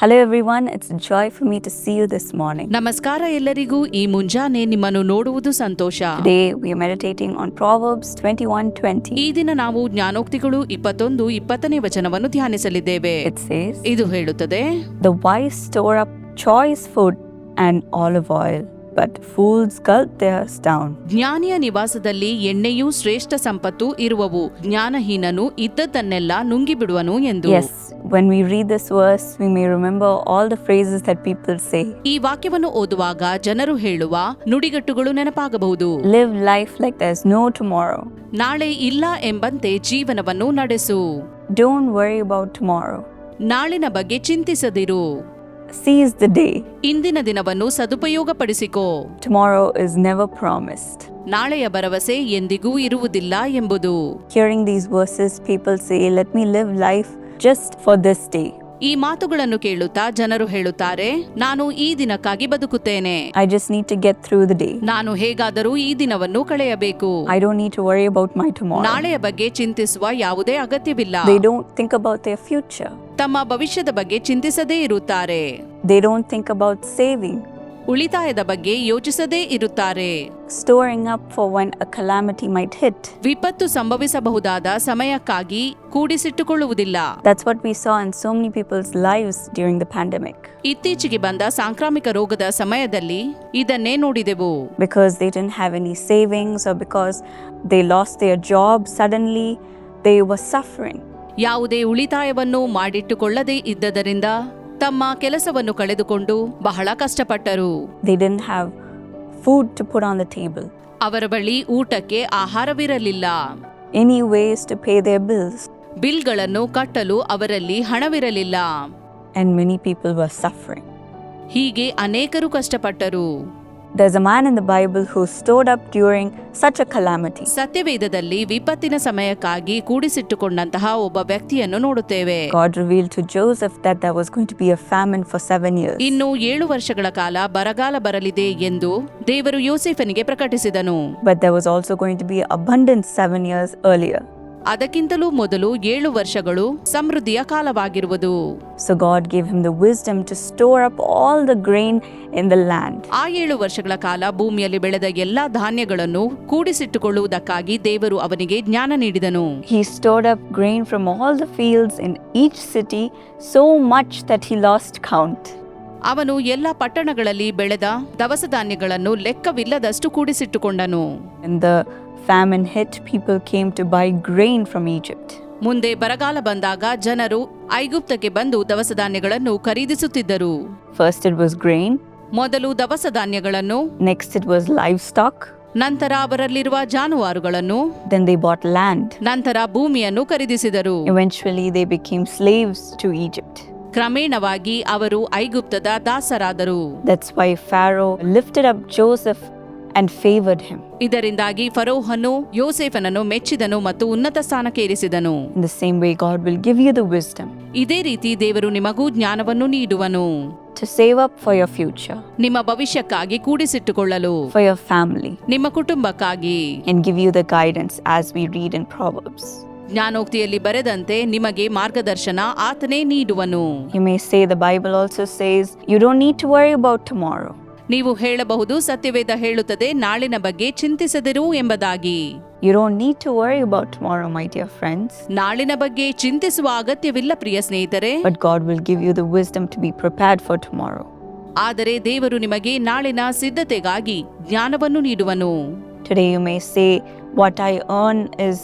Hello everyone, it's a joy for me to see you this morning. ನಮಸ್ಕಾರ ಎಲ್ಲರಿಗೂ. ಈ ಮುಂಜಾನೆ ನಿಮ್ಮನ್ನು ನೋಡುವುದು ಸಂತೋಷ. Today we are meditating on Proverbs 21:20. ಈ ದಿನ ನಾವು ಜ್ಞಾನೋಕ್ತಿಗಳು 21:20ನೇ ವಚನವನ್ನು ಧ್ಯಾನಿಸಲಿದ್ದೇವೆ. It says, ಇದು ಹೇಳುತ್ತದೆ, "The wise store up choice food and olive oil, but fools gulp theirs down." ಜ್ಞಾನಿಯ ನಿವಾಸದಲ್ಲಿ ಎಣ್ಣೆಯೂ ಶ್ರೇಷ್ಠ ಸಂಪತ್ತು ಇರುವವು, ಜ್ಞಾನಹೀನನು ಇದ್ದದ್ದನ್ನೆಲ್ಲ ನುಂಗಿಬಿಡುವನು ಎಂದು. Yes, when we read this verse, we may remember all the phrases that people say. ಈ ವಾಕ್ಯವನ್ನು ಓದುವಾಗ ಜನರು ಹೇಳುವ ನುಡಿಗಟ್ಟುಗಳು ನೆನಪಾಗಬಹುದು. Live life like there's no tomorrow. ನಾಳೆ ಇಲ್ಲ ಎಂಬಂತೆ ಜೀವನವನ್ನು ನಡೆಸು. Don't worry about tomorrow. ನಾಳಿನ ಬಗ್ಗೆ ಚಿಂತಿಸದಿರು. Seize the day. ಇಂದಿನ ದಿನವನ್ನು ಸದುಪಯೋಗಪಡಿಸಿಕೋ. Tomorrow is never promised. ನಾಳೆಯ ಭರವಸೆ ಎಂದಿಗೂ ಇರುವುದಿಲ್ಲ ಎಂಬುದು. Hearing these verses, people say, "Let me live life just for this day." ಈ ಮಾತುಗಳನ್ನು ಕೇಳುತ್ತಾ ಜನರು ಹೇಳುತ್ತಾರೆ, ನಾನು ಈ ದಿನಕ್ಕಾಗಿ ಬದುಕುತ್ತೇನೆ. I just need to get through the day. ನಾನು ಹೇಗಾದರೂ ಈ ದಿನವನ್ನು ಕಳೆಯಬೇಕು. I don't need to worry about my tomorrow. ನಾಳೆಯ ಬಗ್ಗೆ ಚಿಂತಿಸುವ ಯಾವುದೇ ಅಗತ್ಯವಿಲ್ಲ. They don't think about their future. ತಮ್ಮ ಭವಿಷ್ಯದ ಬಗ್ಗೆ ಚಿಂತಿಸದೇ ಇರುತ್ತಾರೆ. They don't think about saving, ಉಳಿತಾಯದ ಬಗ್ಗೆ ಯೋಚಿಸದೇ ಇರುತ್ತಾರೆ. storing up for when a calamity might hit. ವಿಪತ್ತು ಸಂಭವಿಸಬಹುದಾದ ಸಮಯಕ್ಕಾಗಿ ಕೂಡಿಸಿಟ್ಟುಕೊಳ್ಳುವುದಿಲ್ಲ. That's what we saw in so many people's lives during the pandemic. ಇತ್ತೀಚೆಗೆ ಬಂದ ಸಾಂಕ್ರಾಮಿಕ ರೋಗದ ಸಮಯದಲ್ಲಿ ಇದನ್ನೇ ನೋಡಿದೆವು. Because they didn't have any savings or because they lost their job suddenly, they were suffering. ಯಾವುದೇ ಉಳಿತಾಯವನ್ನು ಮಾಡಿಟ್ಟುಕೊಳ್ಳದೇ ಇದ್ದದರಿಂದ ತಮ್ಮ ಕೆಲಸವನ್ನು ಕಳೆದುಕೊಂಡು ಬಹಳ ಕಷ್ಟಪಟ್ಟರು. They didn't have food to put on the table. ಅವರ ಬಳಿ ಊಟಕ್ಕೆ ಆಹಾರವಿರಲಿಲ್ಲ. Any ways to pay their bills. ಬಿಲ್ಗಳನ್ನು ಕಟ್ಟಲು ಅವರಲ್ಲಿ ಹಣವಿರಲಿಲ್ಲ. And many people were suffering. ಹೀಗೆ ಅನೇಕರು ಕಷ್ಟಪಟ್ಟರು. There's a man in the Bible who stored up during such a calamity. ಸತ್ಯವೇದದಲ್ಲಿ ವಿಪತ್ತಿನ ಸಮಯಕ್ಕಾಗಿ ಕೂಡಿಸಿಟ್ಟುಕೊಂಡಂತಹ ಒಬ್ಬ ವ್ಯಕ್ತಿಯನ್ನು ನೋಡುತ್ತೇವೆ. God revealed to Joseph that there was going to be a famine for 7 years. ಇನ್ನು 7 ವರ್ಷಗಳ ಕಾಲ ಬರಗಾಲ ಬರಲಿದೆ ಎಂದು ದೇವರು ಯೋಸೇಫನಿಗೆ ಪ್ರಕಟಿಸಿದನು. But there was also going to be abundance 7 years earlier. ಅದಕ್ಕಿಂತಲೂ ಮೊದಲು 7 ವರ್ಷಗಳು ಸಮೃದ್ಧಿಯ ಕಾಲವಾಗಿರುವುದು. So God gave him the wisdom to store up all the grain in the land. ಆ 7 ವರ್ಷಗಳ ಕಾಲ ಭೂಮಿಯಲ್ಲಿ ಬೆಳೆದ ಎಲ್ಲಾ ಧಾನ್ಯಗಳನ್ನು ಕೂಡಿಸಿಟ್ಟುಕೊಳ್ಳುವುದಕ್ಕಾಗಿ ದೇವರು ಅವನಿಗೆ ಜ್ಞಾನ ನೀಡಿದನು. He stored up grain from all the fields in each city, so much that he lost count. ಅವನು ಎಲ್ಲ ಪಟ್ಟಣಗಳಲ್ಲಿ ಬೆಳೆದ ದವಸ ಧಾನ್ಯಗಳನ್ನು ಲೆಕ್ಕವಿಲ್ಲದಷ್ಟು ಕೂಡಿಸಿಟ್ಟುಕೊಂಡನು. When the famine hit, people came to buy grain from Egypt. ಮುಂದೆ ಬರಗಾಲ ಬಂದಾಗ ಜನರು ಐಗುಪ್ತಕ್ಕೆ ಬಂದು ದವಸ ಧಾನ್ಯಗಳನ್ನು ಖರೀದಿಸುತ್ತಿದ್ದರು. First it was grain. ಮೊದಲು ದವಸ ಧಾನ್ಯಗಳನ್ನು, Next it was livestock. ನಂತರ ಅವರಲ್ಲಿರುವ ಜಾನುವಾರುಗಳನ್ನು, Then they bought land. ನಂತರ ಭೂಮಿಯನ್ನು ಖರೀದಿಸಿದರು. Eventually they became slaves to Egypt. ಕ್ರಮೇಣವಾಗಿ ಅವರು ಐಗುಪ್ತದ ದಾಸರಾದರು. That's why Pharaoh lifted up Joseph and favored him. ಇದರಿಂದಾಗಿ ಫರೋಹನು ಯೋಸೇಫನನ್ನು ಮೆಚ್ಚಿದನು ಮತ್ತು ಉನ್ನತ ಸ್ಥಾನಕ್ಕೆ ಏರಿಸಿದನು. In the same way, God will give you the wisdom ಇದೇ ರೀತಿ ದೇವರು ನಿಮಗೂ ಜ್ಞಾನವನ್ನು ನೀಡುವನು. to save up for your future, ನಿಮ್ಮ ಭವಿಷ್ಯಕ್ಕಾಗಿ ಕೂಡಿಸಿಟ್ಟುಕೊಳ್ಳಲು, for your family, ನಿಮ್ಮ ಕುಟುಂಬಕ್ಕಾಗಿ, and give you the guidance as we read in Proverbs. ಜ್ಞಾನೋಕ್ತಿಯಲ್ಲಿ ಬರೆದಂತೆ ನಿಮಗೆ ಮಾರ್ಗದರ್ಶನ ಆತನೇ ನೀಡುವನು. You may say the Bible also says you don't need to worry about tomorrow. ನೀವು ಹೇಳಬಹುದು, ಸತ್ಯವೇದ ಹೇಳುತ್ತದೆ, ನಾಳಿನ ಬಗ್ಗೆ ಚಿಂತಿಸದಿರು ಎಂಬುದಾಗಿ. You don't need to worry about tomorrow, my dear friends. ನಾಳಿನ ಬಗ್ಗೆ ಚಿಂತಿಸುವ ಅಗತ್ಯವಿಲ್ಲ ಪ್ರಿಯ ಸ್ನೇಹಿತರೆ. But God will give you the wisdom to be prepared for tomorrow. ಆದರೆ ದೇವರು ನಿಮಗೆ ನಾಳಿನ ಸಿದ್ಧತೆಗಾಗಿ ಜ್ಞಾನವನ್ನು ನೀಡುವನು. Today you may say, what I earn is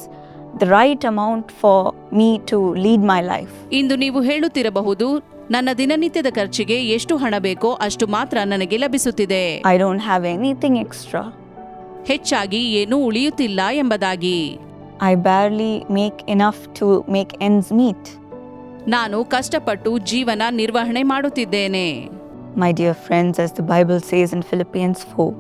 the right amount for me to lead my life. ಇಂದು ನೀವು ಹೇಳುತ್ತಿರಬಹುದು, ನನ್ನ ದಿನನಿತ್ಯದ ಖರ್ಚಿಗೆ ಎಷ್ಟು ಹಣ ಬೇಕೋ ಅಷ್ಟು ಮಾತ್ರ ನನಗೆ ಲಭಿಸುತ್ತಿದೆ. I don't have anything extra. ಹೆಚ್ಚಾಗಿ ಏನೂ ಉಳಿಯುತ್ತಿಲ್ಲ ಎಂಬುದಾಗಿ. I barely make enough to make ends meet. ನಾನು ಕಷ್ಟಪಟ್ಟು ಜೀವನ ನಿರ್ವಹಣೆ ಮಾಡುತ್ತಿದ್ದೇನೆ. My dear friends, as the Bible says in Philippians 4,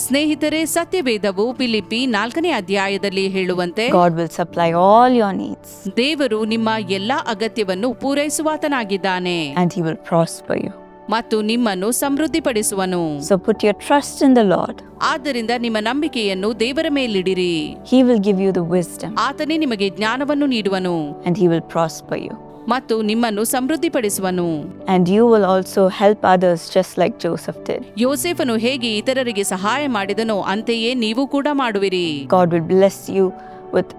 ಸ್ನೇಹಿತರೆ, ಸತ್ಯವೇದವು ಫಿಲಿಪ್ಪಿ 4ನೇ ಅಧ್ಯಾಯದಲ್ಲಿ ಹೇಳುವಂತೆ, God will supply all your needs ದೇವರು ನಿಮ್ಮ ಎಲ್ಲಾ ಅಗತ್ಯವನ್ನು ಪೂರೈಸುವಾತನಾಗಿದ್ದಾನೆ and He will prosper you. ಮತ್ತು ನಿಮ್ಮನ್ನು ಸಮೃದ್ಧಿಪಡಿಸುವನು. So put your trust in the Lord. ಆದ್ದರಿಂದ ನಿಮ್ಮ ನಂಬಿಕೆಯನ್ನು ದೇವರ ಮೇಲಿಡಿರಿ. He will give you the wisdom ಆತನೇ ನಿಮಗೆ ಜ್ಞಾನವನ್ನು ನೀಡುವನು and He will prosper you. ಮತ್ತು ನಿಮ್ಮನ್ನು ಸಮೃದ್ಧಿಪಡಿಸುವನು. And you will also help others just like Joseph did. ಯೋಸೇಫನು ಹೇಗೆ ಇತರರಿಗೆ ಸಹಾಯ ಮಾಡಿದನೋ ಅಂತೆಯೇ ನೀವು ಕೂಡ ಮಾಡುವಿರಿ. God will bless you with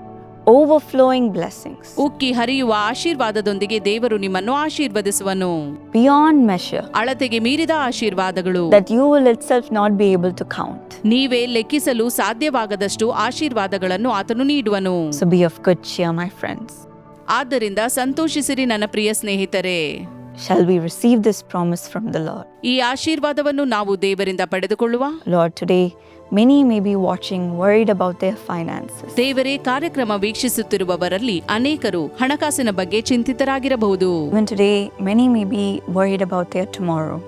overflowing blessings. ಉಕ್ಕಿ ಹರಿಯುವ ಆಶೀರ್ವಾದದೊಂದಿಗೆ ದೇವರು ನಿಮ್ಮನ್ನು ಆಶೀರ್ವದಿಸುವನು. Beyond measure. ಅಳತೆಗೆ ಮೀರಿದ ಆಶೀರ್ವಾದಗಳು. That you will itself not be able to count. ನೀವೇ ಲೆಕ್ಕಿಸಲು ಸಾಧ್ಯವಾಗದಷ್ಟು ಆಶೀರ್ವಾದಗಳನ್ನು ಆತನು ನೀಡುವನು. So be of good cheer, my friends. ಆದ್ದರಿಂದ ಸಂತೋಷಿಸಿರಿ ನನ್ನ ಪ್ರಿಯ ಸ್ನೇಹಿತರೆ. Shall we receive this promise from the Lord? ಈ ಆಶೀರ್ವಾದವನ್ನು ನಾವು ದೇವರಿಂದ ಪಡೆದುಕೊಳ್ಳುವ. Lord, today many may be watching worried about their finances. ದೇವರೇ, ಕಾರ್ಯಕ್ರಮ ವೀಕ್ಷಿಸುತ್ತಿರುವವರಲ್ಲಿ ಅನೇಕರು ಹಣಕಾಸಿನ ಬಗ್ಗೆ ಚಿಂತಿತರಾಗಿರಬಹುದು. Even today many may be worried about their tomorrow.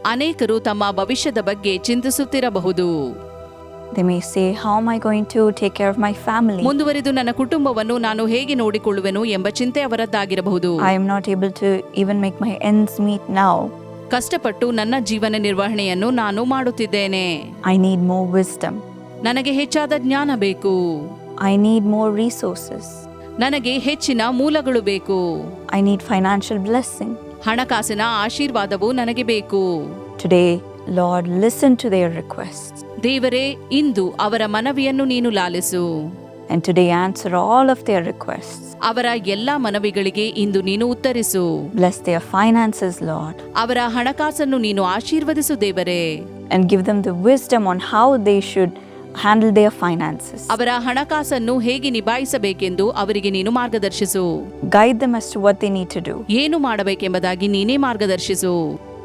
ಅನೇಕರು ತಮ್ಮ ಭವಿಷ್ಯದ ಬಗ್ಗೆ ಚಿಂತಿಸುತ್ತಿರಬಹುದು. They may say, how am I going to take care of my family? ಮುಂದುವರಿದು ನನ್ನ ಕುಟುಂಬವನ್ನು ನಾನು ಹೇಗೆ ನೋಡಿಕೊಳ್ಳುವೆನು ಎಂಬ ಚಿಂತೆ ಅವರದ್ದಾಗಿರಬಹುದು. I am not able to even make my ends meet now. ಕಷ್ಟಪಟ್ಟು ನನ್ನ ಜೀವನ ನಿರ್ವಹಣೆಯನ್ನು ನಾನು ಮಾಡುತ್ತಿದ್ದೇನೆ. I need more wisdom. ನನಗೆ ಹೆಚ್ಚಾದ ಜ್ಞಾನ ಬೇಕು. I need more resources. ನನಗೆ ಹೆಚ್ಚಿನ ಮೂಲಗಳು ಬೇಕು. I need financial blessing. ಹಣಕಾಸಿನ ಆಶೀರ್ವಾದವು ನನಗೆ ಬೇಕು. Today, Lord, listen to their requests. ದೇವರೇ, ಇಂದು ಅವರ ಮನವಿಯನ್ನು ನೀನು ಲಾಲಿಸು. And today answer all of their requests. ಅವರ ಎಲ್ಲಾ ಮನವಿಗಳಿಗೆ ಇಂದು ನೀನು ಉತ್ತರಿಸು. Bless their finances, Lord. ಅವರ ಹಣಕಾಸನ್ನು ನೀನು ಆಶೀರ್ವದಿಸು ದೇವರೇ. And give them the wisdom on how they should handle their finances. ಅವರ ಹಣಕಾಸನ್ನು ಹೇಗೆ ನಿಭಾಯಿಸಬೇಕೆಂದು ಅವರಿಗೆ ನೀನು ಮಾರ್ಗದರ್ಶಿಸು. Guide them as to what they need to do. ಏನು ಮಾಡಬೇಕೆಂಬುದಾಗಿ ನೀನೇ ಮಾರ್ಗದರ್ಶಿಸು.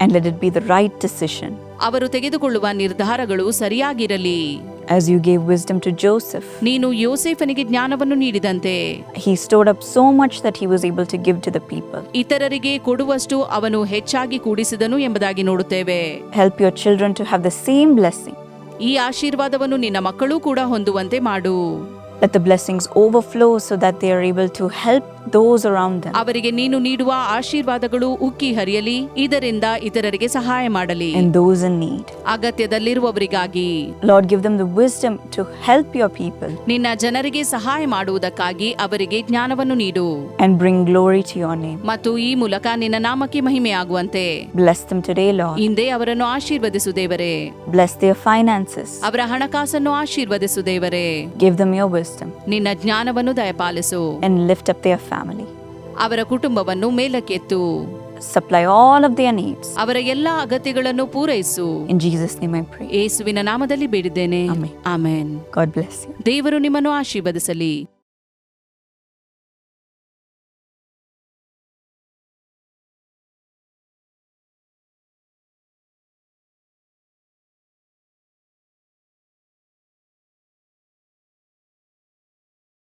And let it be the right decision. ಅವರು ತೆಗೆದುಕೊಳ್ಳುವ ನಿರ್ಧಾರಗಳು ಸರಿಯಾಗಿರಲಿ. As you gave wisdom to Joseph, ನೀನು ಯೋಸೇಫನಿಗೆ ಜ್ಞಾನವನ್ನು ನೀಡಿದಂತೆ he stored up so much that he was able to give to the people. ಇತರರಿಗೆ ಕೊಡುವಷ್ಟು ಅವನು ಹೆಚ್ಚಾಗಿ ಕೂಡಿಸಿದನು ಎಂಬುದಾಗಿ ನೋಡುತ್ತೇವೆ. Help your children to have the same blessing. ಈ ಆಶೀರ್ವಾದವನ್ನು ನಿನ್ನ ಮಕ್ಕಳೂ ಕೂಡ ಹೊಂದುವಂತೆ ಮಾಡು. Let the blessings overflow so that they are able to help those around them. ಅವರಿಗೆ ನೀನು ನೀಡುವ ಆಶೀರ್ವಾದಗಳು ಉಕ್ಕಿ ಹರಿಯಲಿ, ಇದರಿಂದ ಇತರರಿಗೆ ಸಹಾಯ ಮಾಡಲಿ. And those in need. ಅಗತ್ಯದಲ್ಲಿರುವವರಿಗಾಗಿ. Lord, give them the wisdom to help your people. ನಿನ್ನ ಜನರಿಗೆ ಸಹಾಯ ಮಾಡುವುದಕ್ಕಾಗಿ ಅವರಿಗೆ ಜ್ಞಾನವನ್ನು ನೀಡು. And bring glory to your name. ಮತ್ತು ಈ ಮೂಲಕ ನಿನ್ನ ನಾಮಕ್ಕೆ ಮಹಿಮೆಯಾಗುವಂತೆ. Bless them today, Lord. ಇಂದೇ ಅವರನ್ನು ಆಶೀರ್ವದಿಸು ದೇವರೇ. Bless their finances. ಅವರ ಹಣಕಾಸನ್ನು ಆಶೀರ್ವದಿಸು ದೇವರೇ. Give them your wisdom. ನಿನ್ನ ಜ್ಞಾನವನ್ನು ದಯಪಾಲಿಸು. And lift up their family. ಅವರ ಕುಟುಂಬವನ್ನು ಮೇಲಕ್ಕೆತ್ತು. Supply all of their needs. ಅವರ ಎಲ್ಲಾ ಅಗತ್ಯಗಳನ್ನು ಪೂರೈಸು. In Jesus' name I pray. ಯೇಸುವಿನ ನಾಮದಲ್ಲಿ ಬೇಡಿದ್ದೇನೆ. Amen. Amen. God bless you. ದೇವರು ನಿಮ್ಮನ್ನು ಆಶೀರ್ವದಿಸಲಿ.